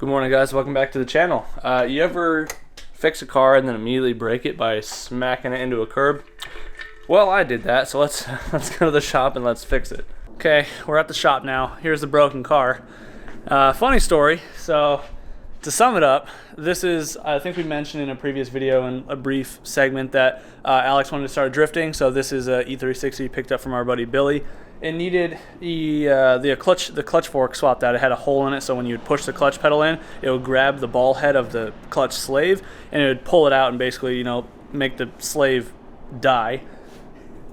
Good morning, guys. Welcome back to the channel. You ever fix a car and then immediately break it by smacking it into a curb? Well, I did that, so let's go to the shop and let's fix it. Okay, we're at the shop now. Here's the broken car. Funny story. So to sum it up, this is, I think we mentioned in a previous video in a brief segment that Alex wanted to start drifting. So this is a E360 picked up from our buddy Billy. It needed the clutch fork swapped out. It had a hole in it, so when you would push the clutch pedal in, it would grab the ball head of the clutch slave, and it would pull it out and basically, you know, make the slave die.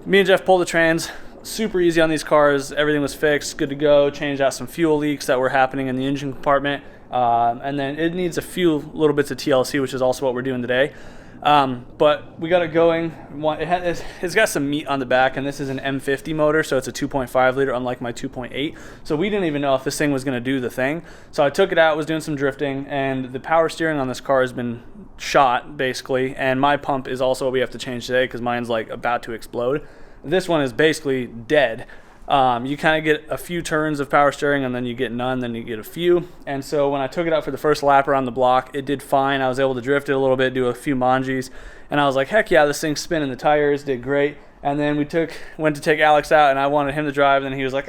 Me and Jeff pulled the trans. Super easy on these cars. Everything was fixed, good to go. Changed out some fuel leaks that were happening in the engine compartment, and then it needs a few little bits of TLC, which is also what we're doing today. But we got it going. It's got some meat on the back, and this is an M50 motor, so it's a 2.5 liter, unlike my 2.8. So we didn't even know if this thing was going to do the thing. So I took it out, was doing some drifting, and the power steering on this car has been shot, basically, and my pump is also what we have to change today because mine's like about to explode. This one is basically dead. You kind of get a few turns of power steering, and then you get none, then you get a few. And so when I took it out for the first lap around the block, it did fine. I was able to drift it a little bit, do a few manjis, and I was like, heck yeah, this thing's spinning. The tires did great. And then went to take Alex out, and I wanted him to drive, and he was like,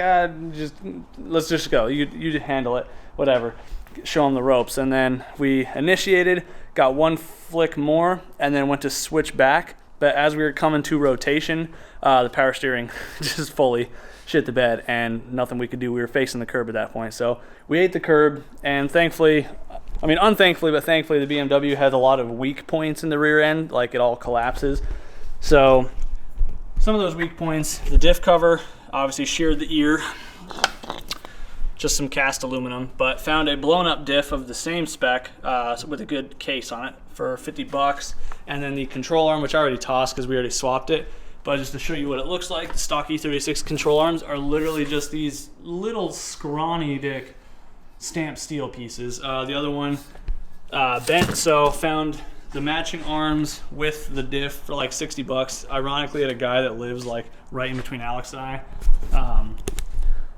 let's just go. You handle it, whatever. Show him the ropes. And then we initiated, got one flick more, and then went to switch back. But as we were coming to rotation, the power steering just fully shit the bed, and nothing we could do. We were facing the curb at that point, so we ate the curb. And thankfully, I mean unthankfully, but thankfully, the BMW has a lot of weak points in the rear end, like it all collapses. So some of those weak points, the diff cover obviously sheared the ear, just some cast aluminum, but found a blown up diff of the same spec with a good case on it for 50 bucks. And then the control arm, which I already tossed because we already swapped it. But just to show you what it looks like, the stock E36 control arms are literally just these little scrawny dick stamped steel pieces. The other one bent, so found the matching arms with the diff for like 60 bucks. Ironically, at a guy that lives like right in between Alex and I.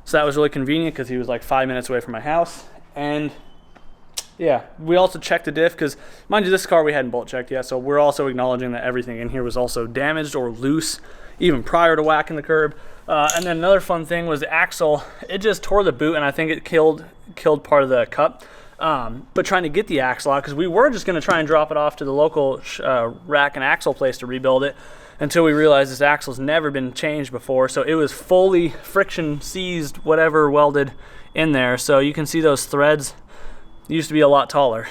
So that was really convenient because he was like 5 minutes away from my house. And yeah, we also checked the diff because, mind you, this car we hadn't bolt checked yet, so we're also acknowledging that everything in here was also damaged or loose even prior to whacking the curb. And then another fun thing was the axle. It just tore the boot, and I think it killed part of the cup. But trying to get the axle out, because we were just going to try and drop it off to the local rack and axle place to rebuild it, until we realized this axle's never been changed before, so it was fully friction seized, whatever, welded in there. So you can see those threads. It used to be a lot taller.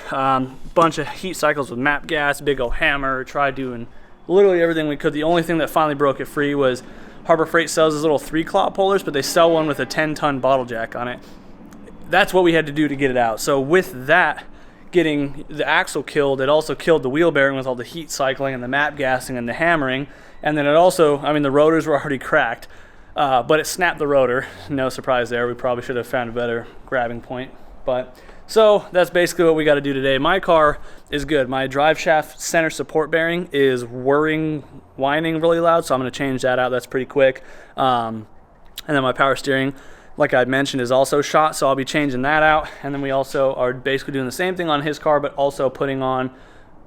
Bunch of heat cycles with map gas, big old hammer, tried doing literally everything we could. The only thing that finally broke it free was Harbor Freight sells these little 3-claw pullers, but they sell one with a 10-ton bottle jack on it. That's what we had to do to get it out. So with that, getting the axle killed, it also killed the wheel bearing with all the heat cycling and the map gassing and the hammering. And then it also, I mean, the rotors were already cracked, but it snapped the rotor. No surprise there. We probably should have found a better grabbing point. But so that's basically what we got to do today. My car is good. My drive shaft center support bearing is whining really loud, so I'm going to change that out. That's pretty quick. And then my power steering, like I mentioned, is also shot, so I'll be changing that out. And then we also are basically doing the same thing on his car, but also putting on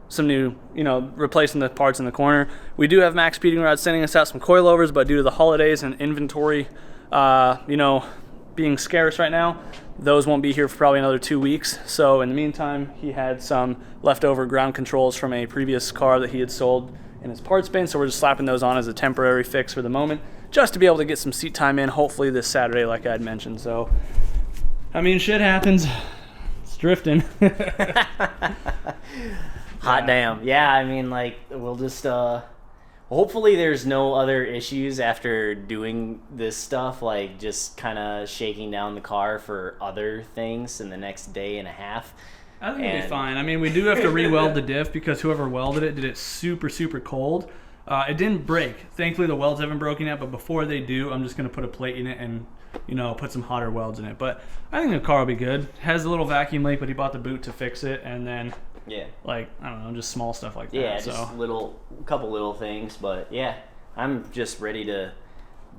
some new, replacing the parts in the corner. We do have Max Speeding Rod sending us out some coilovers, but due to the holidays and inventory, being scarce right now, those won't be here for probably another 2 weeks. So in the meantime, he had some leftover ground controls from a previous car that he had sold in his parts bin, so we're just slapping those on as a temporary fix for the moment, just to be able to get some seat time in, hopefully this Saturday, like I had mentioned. So, I mean, shit happens. It's drifting. Hot damn. Yeah, I mean, like, we'll just, hopefully there's no other issues after doing this stuff, like just kind of shaking down the car for other things in the next day and a half. I think it'll be fine. I mean, we do have to re-weld the diff because whoever welded it did it super, super cold. It didn't break. Thankfully, the welds haven't broken yet, but before they do, I'm just going to put a plate in it and, put some hotter welds in it. But I think the car will be good. It has a little vacuum leak, but he bought the boot to fix it, and then, I don't know, just small stuff like that. Yeah, just couple little things, but yeah, I'm just ready to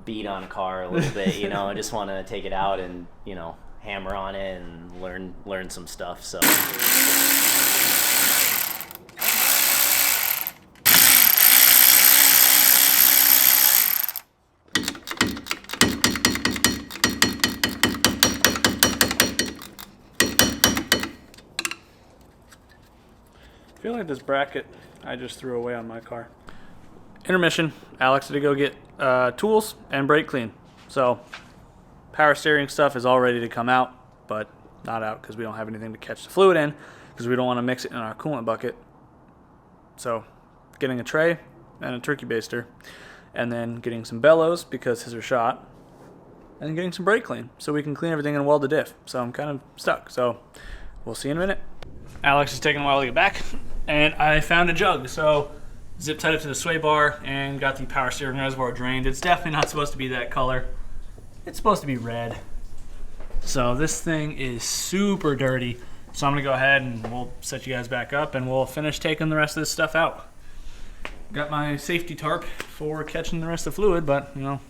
beat on a car a little bit, I just want to take it out and, hammer on it and learn some stuff. So. I feel like this bracket I just threw away on my car. Intermission. Alex had to go get tools and brake clean. So power steering stuff is all ready to come out, but not out because we don't have anything to catch the fluid in because we don't want to mix it in our coolant bucket. So getting a tray and a turkey baster, and then getting some bellows because his are shot, and then getting some brake clean so we can clean everything and weld the diff. So I'm kind of stuck. So we'll see in a minute. Alex is taking a while to get back, and I found a jug. So zip tied it to the sway bar and got the power steering reservoir drained. It's definitely not supposed to be that color. It's supposed to be red. So this thing is super dirty. So I'm gonna go ahead and we'll set you guys back up and we'll finish taking the rest of this stuff out. Got my safety tarp for catching the rest of the fluid, but you know,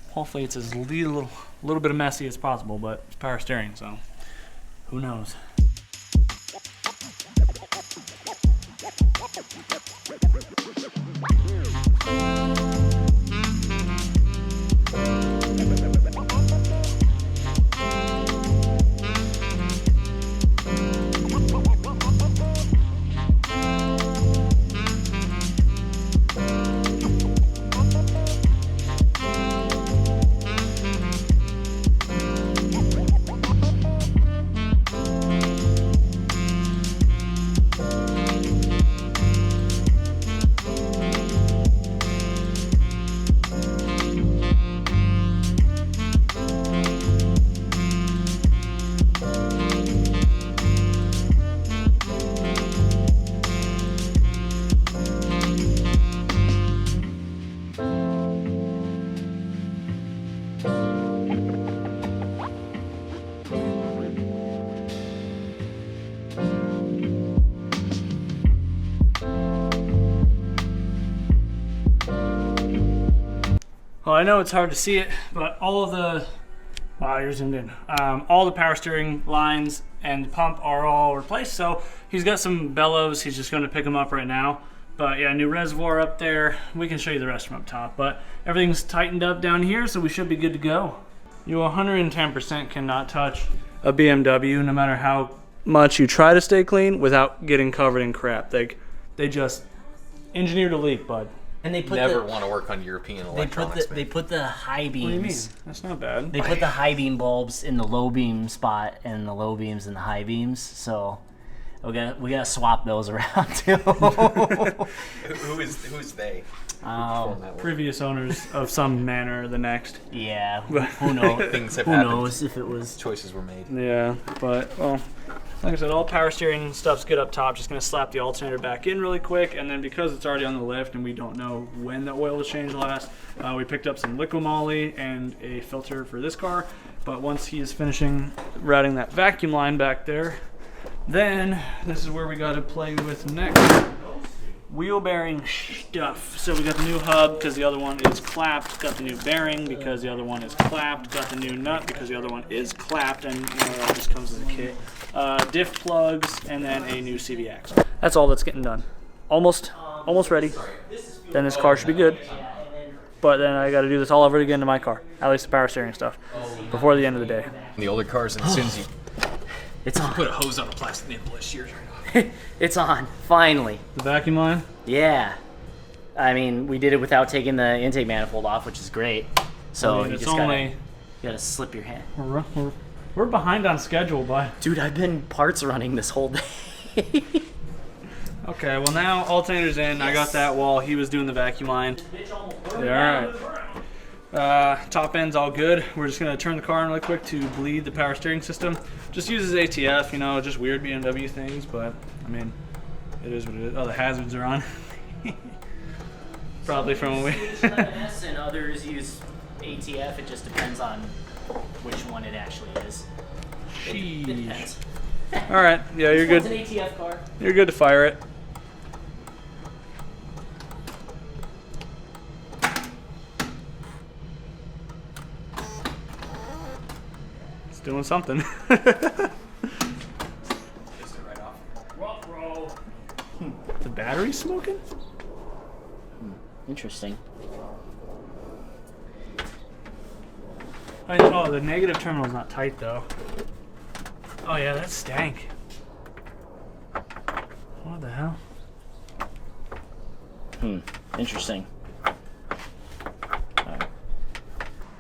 hopefully it's as little bit of messy as possible, but it's power steering, so who knows. Well, I know it's hard to see it, but all of the, wow, you're zoomed in. All the power steering lines and the pump are all replaced. So he's got some bellows. He's just going to pick them up right now. But yeah, new reservoir up there. We can show you the rest from up top. But everything's tightened up down here, so we should be good to go. You 110% cannot touch a BMW, no matter how much you try to stay clean, without getting covered in crap. They just engineered a leak, bud. And they put never want to work on European electronics. They put the high beams. What do you mean? That's not bad. They put the high beam bulbs in the low beam spot and the low beams in the high beams. So we gotta swap those around too. Who's they? Previous owners of some manner or the next. Yeah. Who knows? Things have Who happened. knows if it was Choices were made. Yeah, but well, like I said, all power steering stuff's good up top. Just gonna slap the alternator back in really quick, and then because it's already on the lift and we don't know when the oil was changed last, we picked up some liquid moly and a filter for this car. But once he is finishing routing that vacuum line back there, then this is where we got to play with next. Wheel bearing stuff. So we got the new hub because the other one is clapped. Got the new bearing because the other one is clapped. Got the new nut because the other one is clapped, and you know, it all just comes as a kit. Diff plugs, and then a new CV axle. That's all that's getting done. Almost ready. Then this car should be good. But then I got to do this all over again to my car. At least the power steering stuff before the end of the day. The older cars, and as soon as you It's on. put a hose on a plastic nipple, it shears right off. It's on. Finally. The vacuum line? Yeah. I mean, we did it without taking the intake manifold off, which is great. So I mean, you it's just only gotta slip your hand. we're behind on schedule, bud. Dude, I've been parts running this whole day. Okay, well now alternator's in. I got that while he was doing the vacuum line. Yeah, alright. Top end's all good. We're just gonna turn the car on really quick to bleed the power steering system. Just uses ATF, you know, just weird BMW things, but I mean, it is what it is. Oh, the hazards are on. Probably from when we. and others use ATF. It just depends on which one it actually is. It depends. Alright, yeah, you're good. It's an ATF car. You're good to fire it. doing something. The battery's smoking? Interesting. Oh, the negative terminal's not tight though. Oh yeah, that stank. What the hell? Interesting.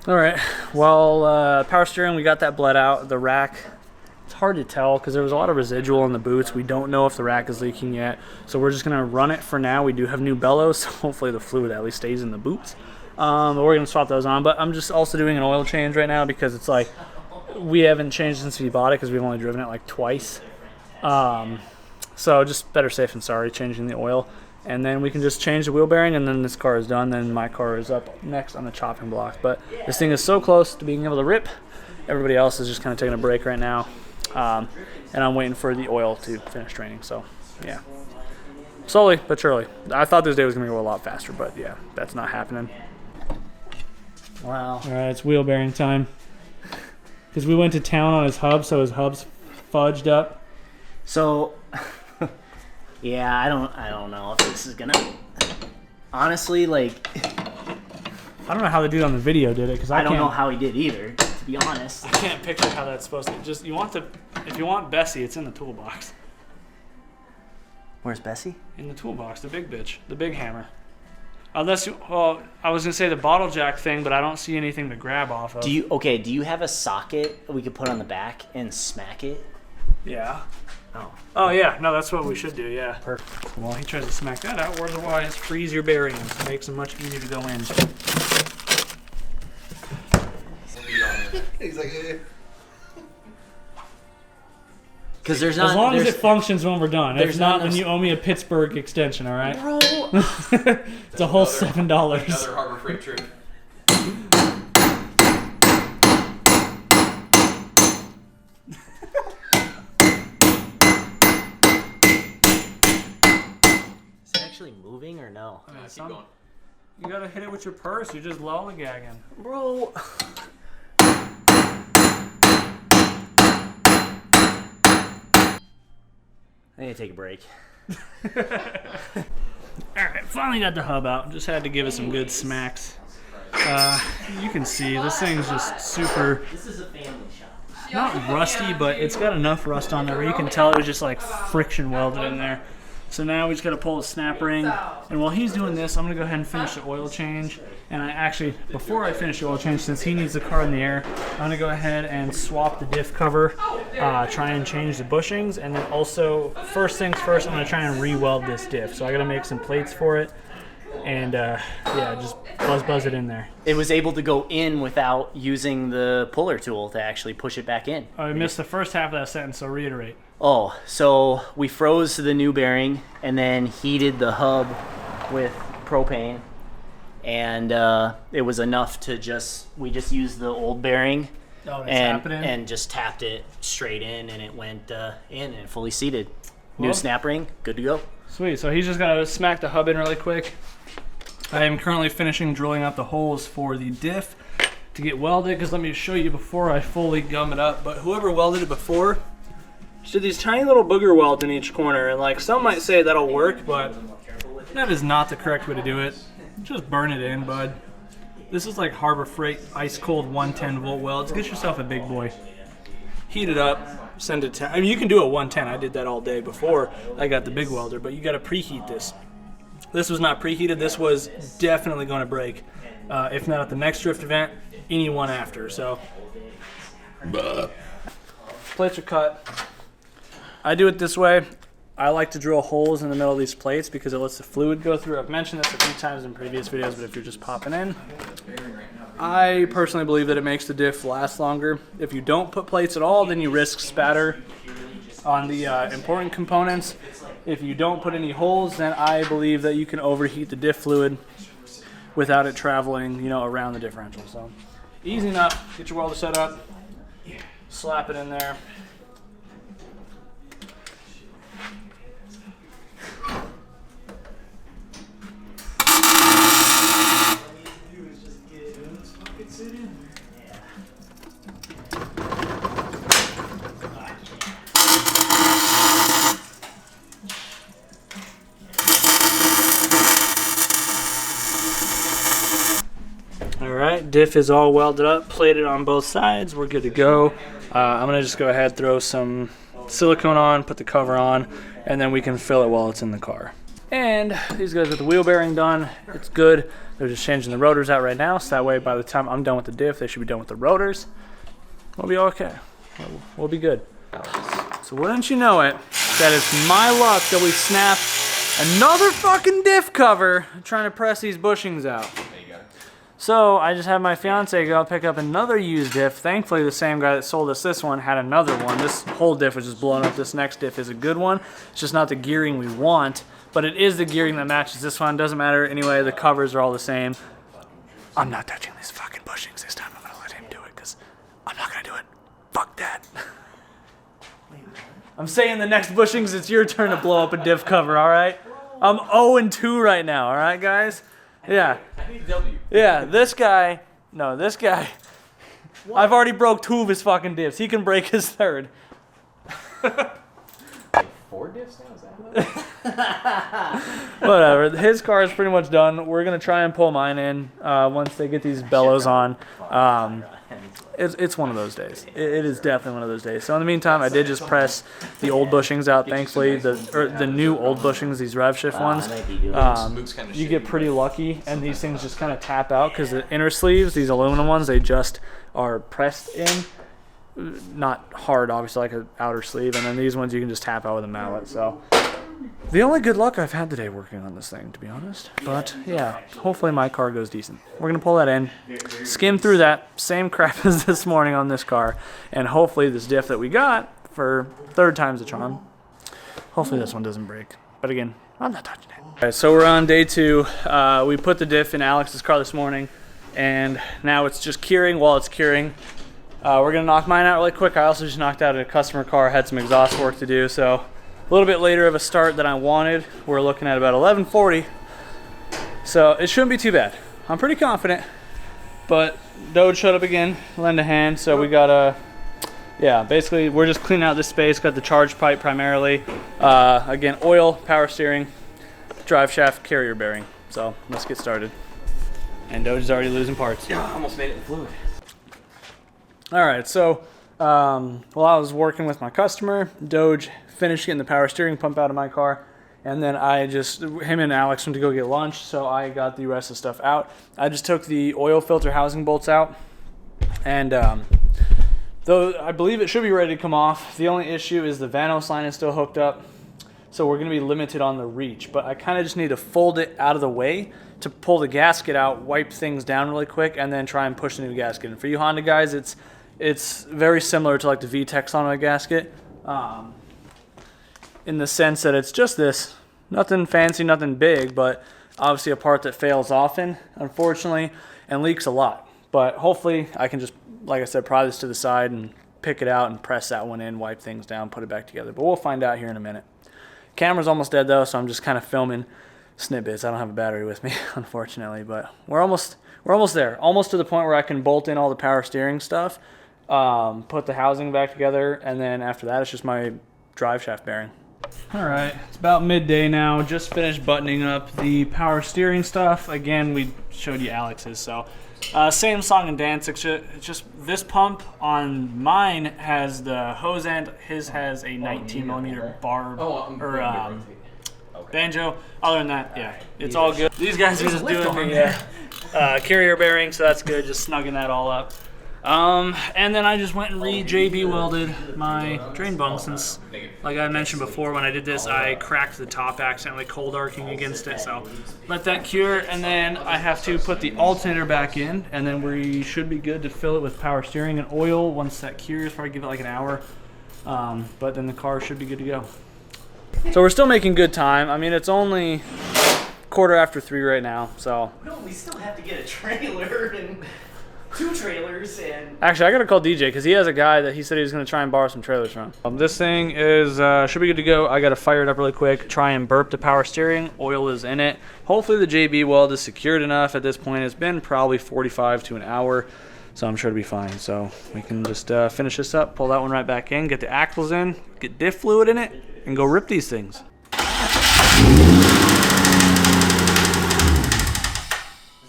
All right. Well, power steering, we got that bled out. The rack, it's hard to tell because there was a lot of residual in the boots. We don't know if the rack is leaking yet, so we're just gonna run it for now. We do have new bellows, so hopefully the fluid at least stays in the boots. But we're gonna swap those on. But I'm just also doing an oil change right now because it's like we haven't changed since we bought it because we've only driven it like twice. So just better safe than sorry, changing the oil. And then we can just change the wheel bearing, and then this car is done. Then my car is up next on the chopping block. But this thing is so close to being able to rip. Everybody else is just kind of taking a break right now. And I'm waiting for the oil to finish draining. So, yeah. Slowly but surely. I thought this day was going to go a lot faster, but yeah, that's not happening. Wow. All right, it's wheel bearing time. Because we went to town on his hub, so his hub's fudged up. So... Yeah, I don't know if this is gonna. Honestly, like, I don't know how the dude on the video did it because I don't know how he did either. To be honest, I can't picture how that's supposed to. Just if you want Bessie, it's in the toolbox. Where's Bessie? In the toolbox, the big bitch, the big hammer. Unless you, well, I was gonna say the bottle jack thing, but I don't see anything to grab off of. Do you have a socket we could put on the back and smack it? Yeah. Oh, yeah, no, that's what we should do, yeah. Perfect. Well, he tries to smack that out, otherwise freeze your bearings. It makes them much easier to go in. He's like, eh. Because there's not. As long as it functions when we're done. If there's not, not then you owe me a Pittsburgh extension, all right? Bro. It's a whole $7. Another Harbor Freight trip. Actually moving or no? Keep going. You gotta hit it with your purse. You're just lollygagging. Bro. I need to take a break. Alright, finally got the hub out. Just had to give it some good smacks. You can see this thing's just super, This is a family shop. not rusty, but it's got enough rust on there where you can tell it was just like friction welded in there. So now we just gotta pull the snap ring, and while he's doing this, I'm gonna go ahead and finish the oil change. And I actually, before I finish the oil change, since he needs the car in the air, I'm gonna go ahead and swap the diff cover, try and change the bushings, and then also, first things first, I'm gonna try and re-weld this diff. So I gotta make some plates for it, and yeah, just buzz it in there. It was able to go in without using the puller tool to actually push it back in. I missed the first half of that sentence, so reiterate. Oh, so we froze the new bearing and then heated the hub with propane, and it was enough to we just used the old bearing and just tapped it straight in, and it went in and fully seated. New snap ring, good to go. Sweet, so he's just gonna smack the hub in really quick. I am currently finishing drilling out the holes for the diff to get welded, because let me show you before I fully gum it up, but whoever welded it before did these tiny little booger welds in each corner, and like some might say that'll work, but that is not the correct way to do it. Just burn it in, bud. This is like Harbor Freight ice cold 110 volt welds. Get yourself a big boy. Heat it up, send it to, I mean, you can do a 110. I did that all day before I got the big welder, but you gotta preheat this. This was not preheated. This was definitely going to break. If not at the next drift event, any one after. So, plates are cut. I do it this way. I like to drill holes in the middle of these plates because it lets the fluid go through. I've mentioned this a few times in previous videos, but if you're just popping in, I personally believe that it makes the diff last longer. If you don't put plates at all, then you risk spatter on the important components. If you don't put any holes, then I believe that you can overheat the diff fluid without it traveling, you know, around the differential. So easy enough. Get your welder set up, slap it in there. right, diff is all welded up, plated on both sides. We're good to go. I'm gonna just go ahead, throw some silicone on, put the cover on, and then we can fill it while it's in the car. And these guys with the wheel bearing done, it's good. They're just changing the rotors out right now, so that way by the time I'm done with the diff, they should be done with the rotors. We'll be okay. We'll be good. So wouldn't you know it, that it's my luck that we snap another fucking diff cover trying to press these bushings out. There you go. So I just had my fiance go pick up another used diff. Thankfully, the same guy that sold us this one had another one. This whole diff was just blown up. This next diff is a good one. It's just not the gearing we want, but it is the gearing that matches this one. Doesn't matter anyway. The covers are all the same. I'm not touching these fucking bushings this time. I'm gonna let him do it because I'm not gonna do it. Fuck that. I'm saying the next bushings, it's your turn to blow up a diff cover, all right? I'm 0-2 right now, all right, guys? Yeah. I need W. Yeah, this guy, I've already broke 2 of his fucking diffs. He can break his 3rd. 4 diffs now? Is that Whatever. His car is pretty much done. We're going to try and pull mine in once they get these bellows on. It's one of those days. It is definitely one of those days. So in the meantime, I did just press the old bushings out. Thankfully, the new old bushings, these rev shift ones, you get pretty lucky, and these things just kind of tap out because the inner sleeves, these aluminum ones, they just are pressed in, not hard, obviously, like an outer sleeve. And then these ones you can just tap out with a mallet. So the only good luck I've had today working on this thing, to be honest. But yeah, hopefully my car goes decent. We're gonna pull that in, skim through that same crap as this morning on this car, and hopefully this diff that we got for 3rd time's the charm. Hopefully this one doesn't break. But again, I'm not touching it. All right, so we're on day 2. We put the diff in Alex's car this morning, and now it's just curing while it's curing. We're gonna knock mine out really quick. I also just knocked out a customer car, had some exhaust work to do, so a little bit later of a start than I wanted. We're looking at about 11:40, so it shouldn't be too bad. I'm pretty confident, but Doge showed up again, lend a hand, so we got yeah, basically we're just cleaning out this space, got the charge pipe primarily. Again, oil, power steering, drive shaft, carrier bearing. So let's get started. And Doge is already losing parts. Yeah, I almost made it fluid. All right, so while I was working with my customer, Doge finished getting the power steering pump out of my car, and then him and Alex went to go get lunch, so I got the rest of the stuff out. I just took the oil filter housing bolts out, and though I believe it should be ready to come off, the only issue is the Vanos line is still hooked up, so we're going to be limited on the reach, but I kind of just need to fold it out of the way to pull the gasket out, wipe things down really quick, and then try and push the new gasket. And for you Honda guys, it's very similar to like the VTEC on a gasket. In the sense that it's just this, nothing fancy, nothing big, but obviously a part that fails often, unfortunately, and leaks a lot. But hopefully I can just, like I said, pry this to the side and pick it out and press that one in, wipe things down, put it back together. But we'll find out here in a minute. Camera's almost dead though, so I'm just kind of filming snippets. I don't have a battery with me, unfortunately, but we're almost there. Almost to the point where I can bolt in all the power steering stuff, put the housing back together, and then after that it's just my drive shaft bearing. All right, it's about midday now. Just finished buttoning up the power steering stuff. Again, we showed you Alex's, so same song and dance. It's just this pump on mine has the hose end. His has a 19 millimeter barb banjo. Other than that, yeah, it's all good. These guys are just doing the carrier bearing, so that's good. Just snugging that all up. And then I just went and JB welded my drain bung, since, like I mentioned before, when I did this, I cracked the top accidentally cold arcing against it, so let that cure, and then I have to put the alternator back in, and then we should be good to fill it with power steering and oil once that cures. Probably give it like an hour, but then the car should be good to go. So we're still making good time. I mean, it's only 3:15 right now, so. No, we still have to get a trailer and 2 trailers and... Actually, I gotta call DJ because he has a guy that he said he was gonna try and borrow some trailers from. This thing is should be good to go. I gotta fire it up really quick, try and burp the power steering. Oil is in it. Hopefully the JB weld is secured enough at this point. It's been probably 45 to an hour, so I'm sure it'll be fine. So we can just finish this up, pull that one right back in, get the axles in, get diff fluid in it, and go rip these things. Is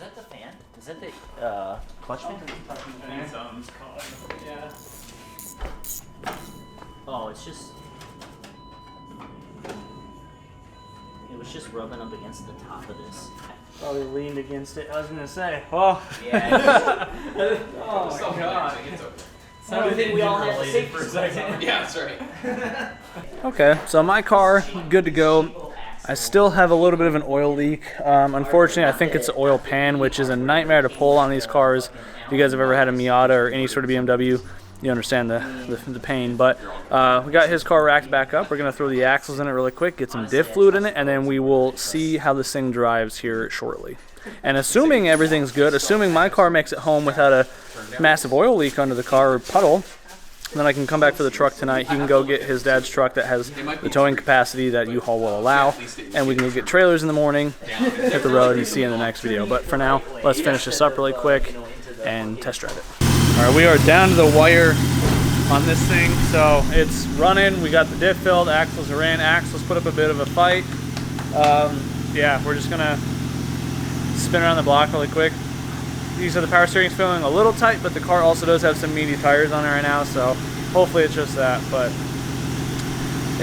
that the fan? Is that the Clutch fan? Yeah. Oh, it's just... It was just rubbing up against the top of this. Probably leaned against it. I was gonna say. Oh. Yeah. Oh my god. So I think we all had to say for a second. Yeah, that's right. Okay, so my car, good to go. I still have a little bit of an oil leak. Unfortunately, I think it's the oil pan, which is a nightmare to pull on these cars. If you guys have ever had a Miata or any sort of BMW, you understand the pain. But we got his car racked back up. We're going to throw the axles in it really quick, get some diff fluid in it, and then we will see how this thing drives here shortly. And assuming everything's good, assuming my car makes it home without a massive oil leak under the car or puddle, then I can come back for the truck tonight. He can go get his dad's truck that has the towing capacity that U-Haul will allow, and we can go get trailers in the morning, hit the road, and see you in the next video. But for now, let's finish this up really quick and test drive it. All right, we are down to the wire on this thing, so it's running. We got the diff filled, axles are in. Axles put up a bit of a fight. Yeah, we're just gonna spin around the block really quick. These are the power steering's feeling a little tight, but the car also does have some meaty tires on it right now, so hopefully it's just that. But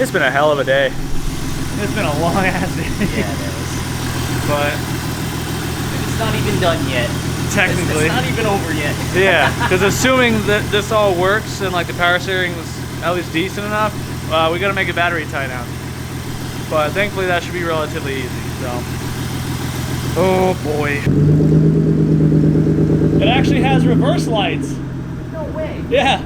it's been a hell of a day. It's been a long ass day. Yeah, it is. But it's not even done yet. Technically. It's not even over yet. Yeah, because assuming that this all works and like the power steering was at least decent enough, we got to make a battery tie down. But thankfully that should be relatively easy. So, oh boy. It actually has reverse lights. No way. Yeah.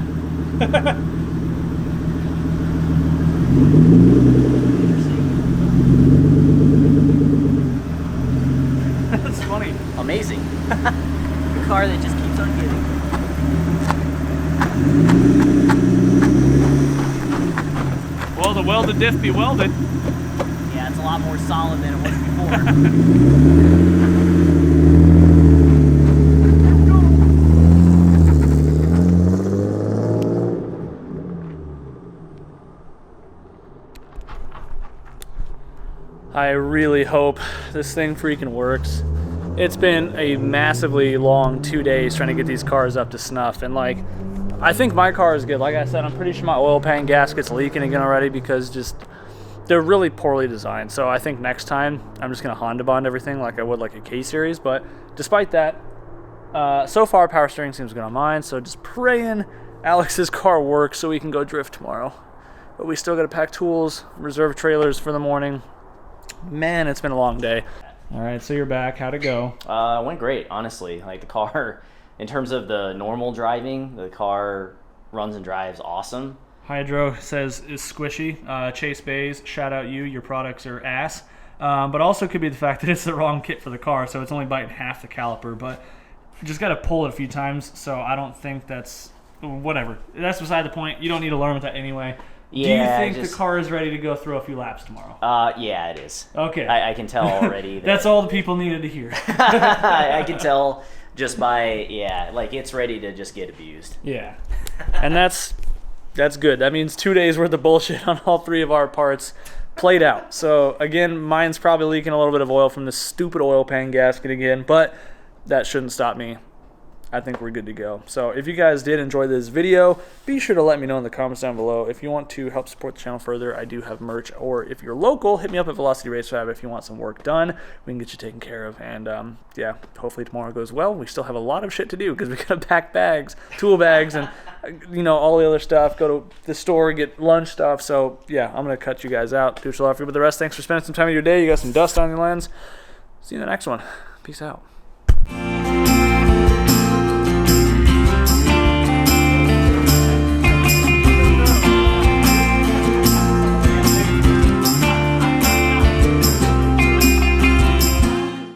That's funny. Amazing. The car that just keeps on giving. Well, the welded diff be welded. Yeah, it's a lot more solid than it was before. I really hope this thing freaking works. It's been a massively long 2 days trying to get these cars up to snuff, and like, I think my car is good. Like I said, I'm pretty sure my oil pan gasket's leaking again already because just they're really poorly designed. So I think next time I'm just gonna Honda bond everything like I would like a K series. But despite that, so far power steering seems good on mine. So just praying Alex's car works so we can go drift tomorrow. But we still gotta pack tools, reserve trailers for the morning. Man, it's been a long day. All right, so you're back. How'd it go? It went great, honestly. Like the car, in terms of the normal driving, the car runs and drives awesome. Hydro says is squishy. Chase Bays, shout out you. Your products are ass. But also could be the fact that it's the wrong kit for the car, so it's only biting half the caliper. But you just got to pull it a few times, so I don't think that's... Whatever. That's beside the point. You don't need to learn with that anyway. Yeah, do you think the car is ready to go through a few laps tomorrow? Yeah, it is. Okay. I can tell already. That's all the people needed to hear. I can tell just by, yeah, like it's ready to just get abused. Yeah. And that's good. That means 2 days worth of bullshit on all three of our parts played out. So again, mine's probably leaking a little bit of oil from this stupid oil pan gasket again, but that shouldn't stop me. I think we're good to go. So if you guys did enjoy this video, be sure to let me know in the comments down below. If you want to help support the channel further, I do have merch. Or if you're local, hit me up at Velocity Race Fab if you want some work done. We can get you taken care of. And yeah, hopefully tomorrow goes well. We still have a lot of shit to do because we got to pack bags, tool bags, and you know, all the other stuff. Go to the store, get lunch stuff. So yeah, I'm going to cut you guys out. Do what you love for you. But the rest, thanks for spending some time of your day. You got some dust on your lens. See you in the next one. Peace out.